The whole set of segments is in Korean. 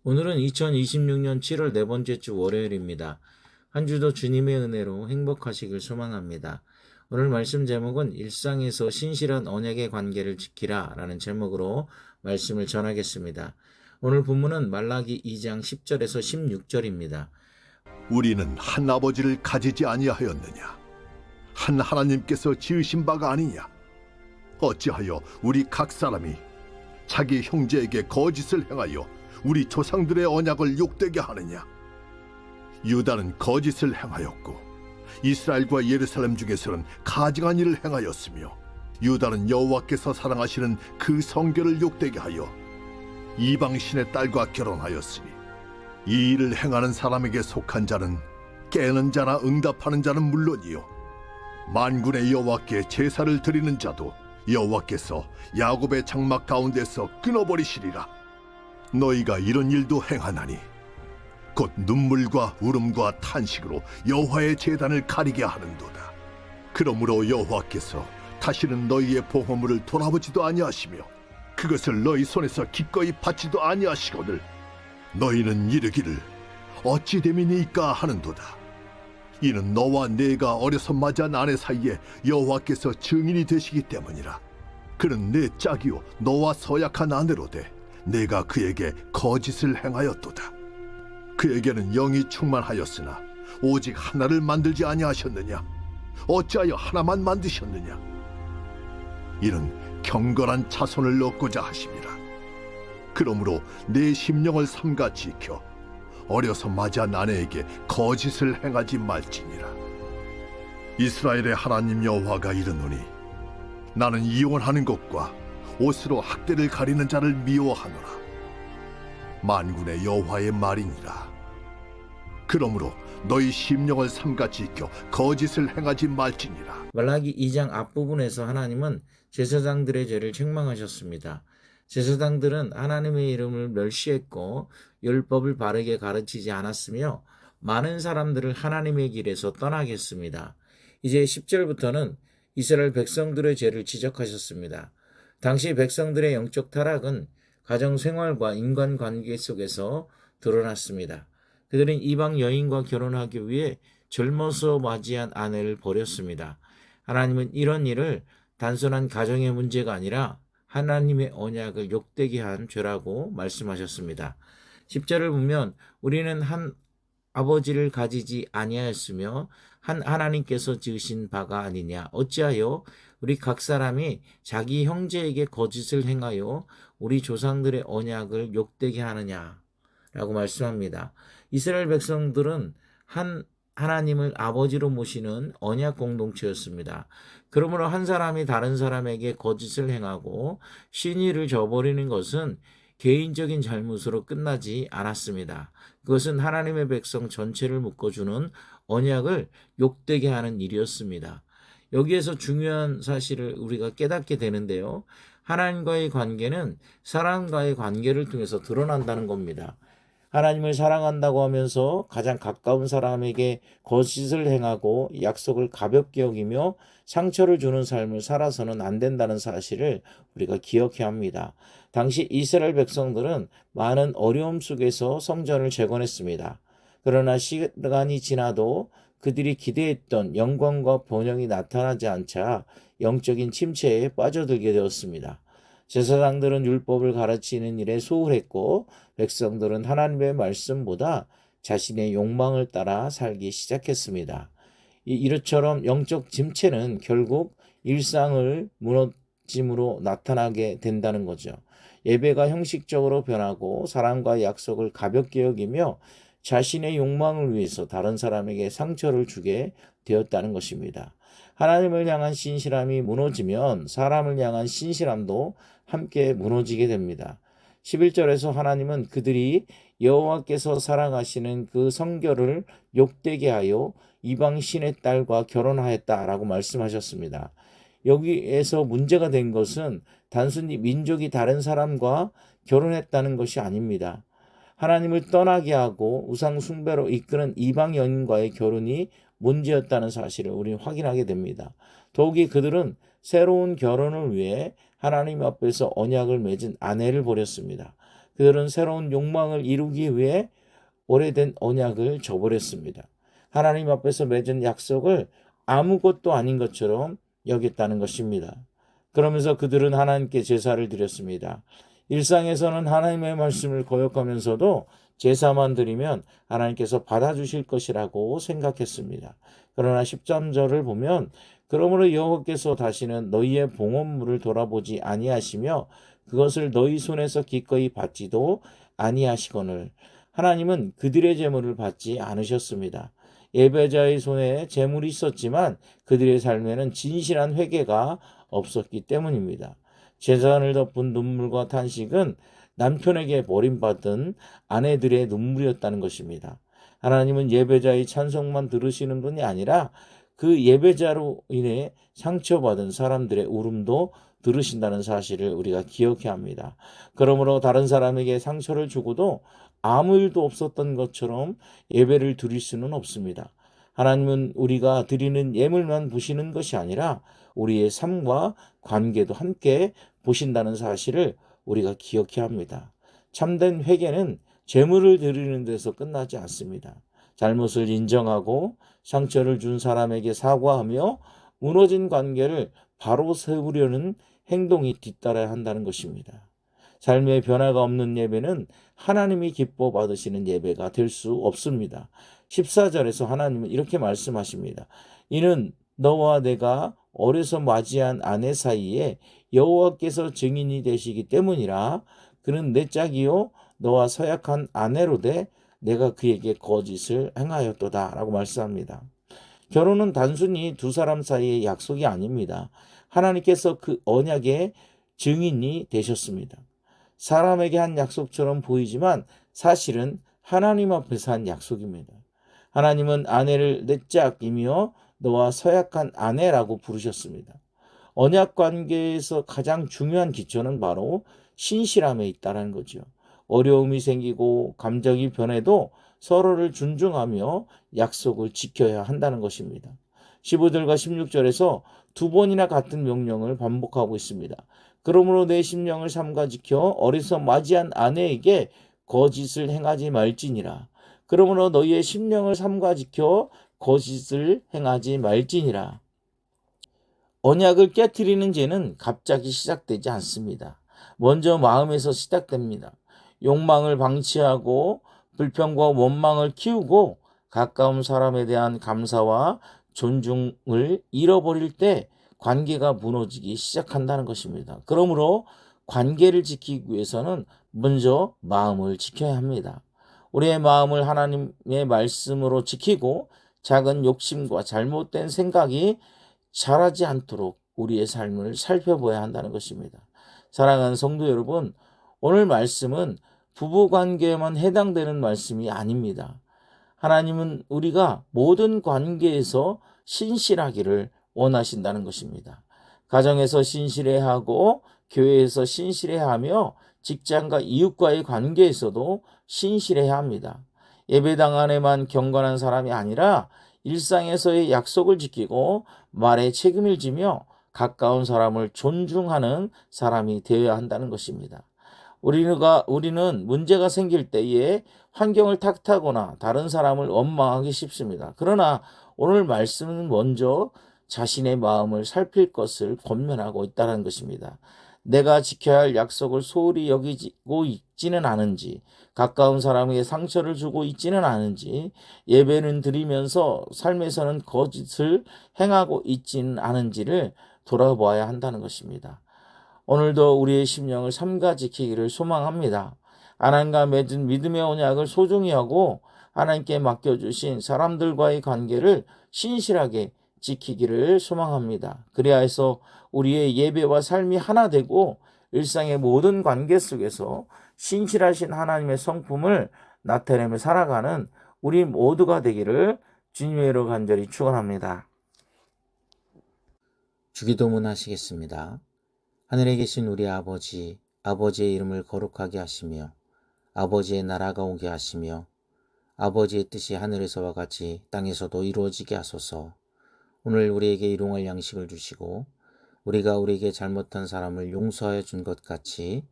오늘은 2026년 7월 네 번째 주 월요일입니다. 한 주도 주님의 은혜로 행복하시길 소망합니다. 오늘 말씀 제목은 일상에서 신실한 언약의 관계를 지키라 라는 제목으로 말씀을 전하겠습니다. 오늘 본문은 말라기 2장 10절에서 16절입니다. 우리는 한 아버지를 가지지 아니하였느냐? 한 하나님께서 지으신 바가 아니냐? 어찌하여 우리 각 사람이 자기 형제에게 거짓을 행하여 우리 조상들의 언약을 욕되게 하느냐? 유다는 거짓을 행하였고 이스라엘과 예루살렘 중에서는 가증한 일을 행하였으며 유다는 여호와께서 사랑하시는 그 성결을 욕되게 하여 이방 신의 딸과 결혼하였으니 이 일을 행하는 사람에게 속한 자는 깨는 자나 응답하는 자는 물론이요 만군의 여호와께 제사를 드리는 자도 여호와께서 야곱의 장막 가운데서 끊어버리시리라. 너희가 이런 일도 행하나니 곧 눈물과 울음과 탄식으로 여호와의 제단을 가리게 하는도다. 그러므로 여호와께서 다시는 너희의 보호물을 돌아보지도 아니하시며 그것을 너희 손에서 기꺼이 받지도 아니하시거늘 너희는 이르기를 어찌 됨이니까 하는도다. 이는 너와 내가 어려서 맞이한 아내 사이에 여호와께서 증인이 되시기 때문이라. 그는 내 짝이요 너와 서약한 아내로되 내가 그에게 거짓을 행하였도다. 그에게는 영이 충만하였으나 오직 하나를 만들지 아니하셨느냐? 어찌하여 하나만 만드셨느냐? 이는 경건한 자손을 얻고자 하심이라. 그러므로 내 심령을 삼가 지켜 어려서 맞이한 아내에게 거짓을 행하지 말지니라. 이스라엘의 하나님 여호와가 이르노니 나는 이혼하는 것과 옷으로 학대를 가리는 자를 미워하노라. 만군의 여호와의 말이니라. 그러므로 너희 심령을 삼가 지켜 거짓을 행하지 말지니라. 말라기 2장 앞부분에서 하나님은 제사장들의 죄를 책망하셨습니다. 제사장들은 하나님의 이름을 멸시했고 율법을 바르게 가르치지 않았으며 많은 사람들을 하나님의 길에서 떠나게 했습니다. 이제 10절부터는 이스라엘 백성들의 죄를 지적하셨습니다. 당시 백성들의 영적 타락은 가정생활과 인간관계 속에서 드러났습니다. 그들은 이방 여인과 결혼하기 위해 젊어서 맞이한 아내를 버렸습니다. 하나님은 이런 일을 단순한 가정의 문제가 아니라 하나님의 언약을 욕되게 한 죄라고 말씀하셨습니다. 10절을 보면 우리는 한 아버지를 가지지 아니하였으며 한 하나님께서 지으신 바가 아니냐? 어찌하여 우리 각 사람이 자기 형제에게 거짓을 행하여 우리 조상들의 언약을 욕되게 하느냐? 라고 말씀합니다. 이스라엘 백성들은 한 하나님을 아버지로 모시는 언약 공동체였습니다. 그러므로 한 사람이 다른 사람에게 거짓을 행하고 신의를 저버리는 것은 개인적인 잘못으로 끝나지 않았습니다. 그것은 하나님의 백성 전체를 묶어주는 언약을 욕되게 하는 일이었습니다. 여기에서 중요한 사실을 우리가 깨닫게 되는데요. 하나님과의 관계는 사람과의 관계를 통해서 드러난다는 겁니다. 하나님을 사랑한다고 하면서 가장 가까운 사람에게 거짓을 행하고 약속을 가볍게 여기며 상처를 주는 삶을 살아서는 안 된다는 사실을 우리가 기억해야 합니다. 당시 이스라엘 백성들은 많은 어려움 속에서 성전을 재건했습니다. 그러나 시간이 지나도 그들이 기대했던 영광과 번영이 나타나지 않자 영적인 침체에 빠져들게 되었습니다. 제사장들은 율법을 가르치는 일에 소홀했고 백성들은 하나님의 말씀보다 자신의 욕망을 따라 살기 시작했습니다. 이처럼 영적 침체는 결국 일상을 무너짐으로 나타나게 된다는 거죠. 예배가 형식적으로 변하고 사람과의 약속을 가볍게 여기며 자신의 욕망을 위해서 다른 사람에게 상처를 주게 되었다는 것입니다. 하나님을 향한 신실함이 무너지면 사람을 향한 신실함도 함께 무너지게 됩니다. 11절에서 하나님은 그들이 여호와께서 사랑하시는 그 성결을 욕되게 하여 이방 신의 딸과 결혼하였다라고 말씀하셨습니다. 여기에서 문제가 된 것은 단순히 민족이 다른 사람과 결혼했다는 것이 아닙니다. 하나님을 떠나게 하고 우상 숭배로 이끄는 이방 여인과의 결혼이 문제였다는 사실을 우리는 확인하게 됩니다. 더욱이 그들은 새로운 결혼을 위해 하나님 앞에서 언약을 맺은 아내를 버렸습니다. 그들은 새로운 욕망을 이루기 위해 오래된 언약을 저버렸습니다. 하나님 앞에서 맺은 약속을 아무것도 아닌 것처럼 여겼다는 것입니다. 그러면서 그들은 하나님께 제사를 드렸습니다. 일상에서는 하나님의 말씀을 거역하면서도 제사만 드리면 하나님께서 받아주실 것이라고 생각했습니다. 그러나 13절을 보면 그러므로 여호와께서 다시는 너희의 봉헌물을 돌아보지 아니하시며 그것을 너희 손에서 기꺼이 받지도 아니하시거늘 하나님은 그들의 재물을 받지 않으셨습니다. 예배자의 손에 재물이 있었지만 그들의 삶에는 진실한 회개가 없었기 때문입니다. 재산을 덮은 눈물과 탄식은 남편에게 버림받은 아내들의 눈물이었다는 것입니다. 하나님은 예배자의 찬송만 들으시는 분이 아니라 그 예배자로 인해 상처받은 사람들의 울음도 들으신다는 사실을 우리가 기억해야 합니다. 그러므로 다른 사람에게 상처를 주고도 아무 일도 없었던 것처럼 예배를 드릴 수는 없습니다. 하나님은 우리가 드리는 예물만 보시는 것이 아니라 우리의 삶과 관계도 함께 보신다는 사실을 우리가 기억해야 합니다. 참된 회개는 재물을 드리는 데서 끝나지 않습니다. 잘못을 인정하고 상처를 준 사람에게 사과하며 무너진 관계를 바로 세우려는 행동이 뒤따라야 한다는 것입니다. 삶의 변화가 없는 예배는 하나님이 기뻐 받으시는 예배가 될 수 없습니다. 14절에서 하나님은 이렇게 말씀하십니다. 이는 너와 내가 어려서 맞이한 아내 사이에 여호와께서 증인이 되시기 때문이라. 그는 내 짝이요 너와 서약한 아내로 돼 내가 그에게 거짓을 행하였도다 라고 말씀합니다. 결혼은 단순히 두 사람 사이의 약속이 아닙니다. 하나님께서 그 언약의 증인이 되셨습니다. 사람에게 한 약속처럼 보이지만 사실은 하나님 앞에서 한 약속입니다. 하나님은 아내를 내 짝이며 너와 서약한 아내라고 부르셨습니다. 언약 관계에서 가장 중요한 기초는 바로 신실함에 있다는 거죠. 어려움이 생기고 감정이 변해도 서로를 존중하며 약속을 지켜야 한다는 것입니다. 15절과 16절에서 두 번이나 같은 명령을 반복하고 있습니다. 그러므로 내 심령을 삼가 지켜 어리서 맞이한 아내에게 거짓을 행하지 말지니라. 그러므로 너희의 심령을 삼가 지켜 거짓을 행하지 말지니라. 언약을 깨트리는 죄는 갑자기 시작되지 않습니다. 먼저 마음에서 시작됩니다. 욕망을 방치하고 불평과 원망을 키우고 가까운 사람에 대한 감사와 존중을 잃어버릴 때 관계가 무너지기 시작한다는 것입니다. 그러므로 관계를 지키기 위해서는 먼저 마음을 지켜야 합니다. 우리의 마음을 하나님의 말씀으로 지키고 작은 욕심과 잘못된 생각이 자라지 않도록 우리의 삶을 살펴봐야 한다는 것입니다. 사랑하는 성도 여러분, 오늘 말씀은 부부관계에만 해당되는 말씀이 아닙니다. 하나님은 우리가 모든 관계에서 신실하기를 원하신다는 것입니다. 가정에서 신실해야 하고 교회에서 신실해야 하며 직장과 이웃과의 관계에서도 신실해야 합니다. 예배당 안에만 경건한 사람이 아니라 일상에서의 약속을 지키고 말에 책임을 지며 가까운 사람을 존중하는 사람이 되어야 한다는 것입니다. 우리는 문제가 생길 때에 환경을 탓하거나 다른 사람을 원망하기 쉽습니다. 그러나 오늘 말씀은 먼저 자신의 마음을 살필 것을 권면하고 있다는 것입니다. 내가 지켜야 할 약속을 소홀히 여기고 있지는 않은지, 가까운 사람에게 상처를 주고 있지는 않은지, 예배는 드리면서 삶에서는 거짓을 행하고 있지는 않은지를 돌아보아야 한다는 것입니다. 오늘도 우리의 심령을 삼가 지키기를 소망합니다. 하나님과 맺은 믿음의 언약을 소중히 하고 하나님께 맡겨주신 사람들과의 관계를 신실하게 지키기를 소망합니다. 그래야 해서 우리의 예배와 삶이 하나 되고 일상의 모든 관계 속에서 신실하신 하나님의 성품을 나타내며 살아가는 우리 모두가 되기를 주님의 이름으로 간절히 축원합니다. 주기도문 하시겠습니다. 하늘에 계신 우리 아버지, 아버지의 이름을 거룩하게 하시며 아버지의 나라가 오게 하시며 아버지의 뜻이 하늘에서와 같이 땅에서도 이루어지게 하소서. 오늘 우리에게 일용할 양식을 주시고 우리가 우리에게 잘못한 사람을 용서하여 준 것 같이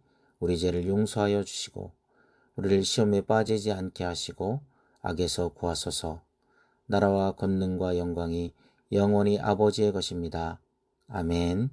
우리 죄를 용서하여 주시고 우리를 시험에 빠지지 않게 하시고 악에서 구하소서. 나라와 권능과 영광이 영원히 아버지의 것입니다. 아멘.